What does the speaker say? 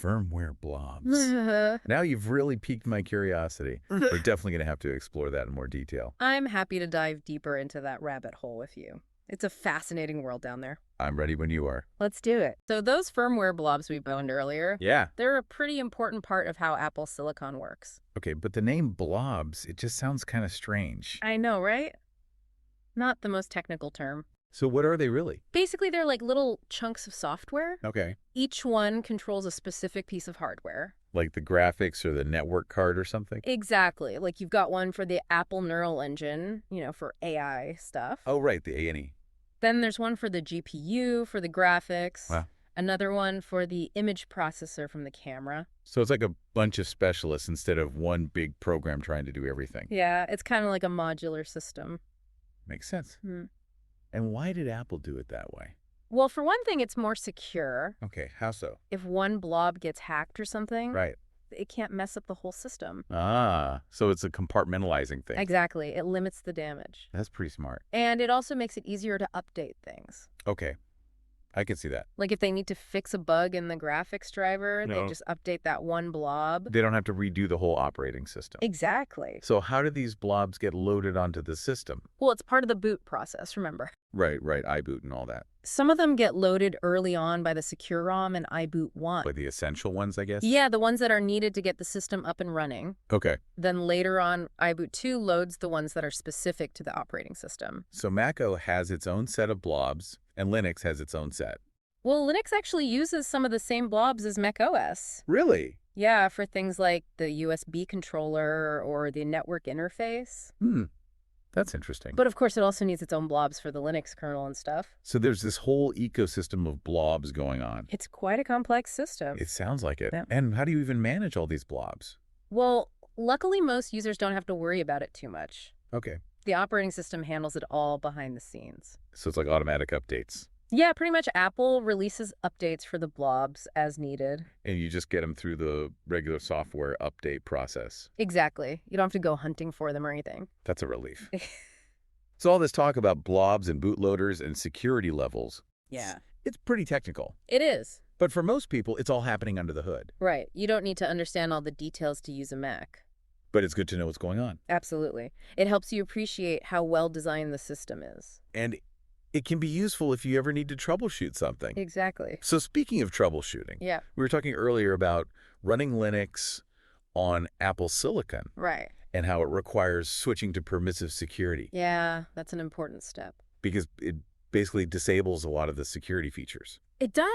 Firmware Blobs. Now you've really piqued my curiosity. We're definitely going to have to explore that in more detail. I'm happy to dive deeper into that rabbit hole with you. It's a fascinating world down there. I'm ready when you are. Let's do it. So those firmware blobs we boned earlier, Yeah. they're a pretty important part of how Apple Silicon works. Okay, but the name Blobs, it just sounds kind of strange. I know, right? Not the most technical term. So what are they really? Basically, they're like little chunks of software. Okay. Each one controls a specific piece of hardware. Like the graphics or the network card or something? Exactly. Like you've got one for the Apple Neural Engine, for AI stuff. Oh, right, the A&E. Then there's one for the GPU, for the graphics. Wow. Another one for the image processor from the camera. So it's like a bunch of specialists instead of one big program trying to do everything. Yeah, it's kind of like a modular system. Makes sense. Hmm. And why did Apple do it that way? Well, for one thing, it's more secure. Okay, how so? If one blob gets hacked or something, Right. it can't mess up the whole system. Ah, so it's a compartmentalizing thing. Exactly. It limits the damage. That's pretty smart. And it also makes it easier to update things. Okay, I can see that. Like if they need to fix a bug in the graphics driver, No. they just update that one blob. They don't have to redo the whole operating system. Exactly. So how do these blobs get loaded onto the system? Well, it's part of the boot process, remember. Right, iBoot and all that. Some of them get loaded early on by the Secure ROM and iBoot 1. Like the essential ones, I guess? Yeah, the ones that are needed to get the system up and running. Okay. Then later on, iBoot 2 loads the ones that are specific to the operating system. So Mac OS has its own set of blobs, and Linux has its own set. Well, Linux actually uses some of the same blobs as Mac OS. Really? Yeah, for things like the USB controller or the network interface. That's interesting. But of course, it also needs its own blobs for the Linux kernel and stuff. So there's this whole ecosystem of blobs going on. It's quite a complex system. It sounds like it. Yeah. And how do you even manage all these blobs? Well, luckily, most users don't have to worry about it too much. Okay. The operating system handles it all behind the scenes. So it's like automatic updates. Yeah, pretty much Apple releases updates for the blobs as needed. And you just get them through the regular software update process. Exactly. You don't have to go hunting for them or anything. That's a relief. So all this talk about blobs and bootloaders and security levels, Yeah. it's pretty technical. It is. But for most people, it's all happening under the hood. Right. You don't need to understand all the details to use a Mac. But it's good to know what's going on. Absolutely. It helps you appreciate how well designed the system is. And it can be useful if you ever need to troubleshoot something. Exactly. So speaking of troubleshooting, Yeah. we were talking earlier about running Linux on Apple Silicon Right. and how it requires switching to permissive security Yeah, that's an important step. because it basically disables a lot of the security features. It does.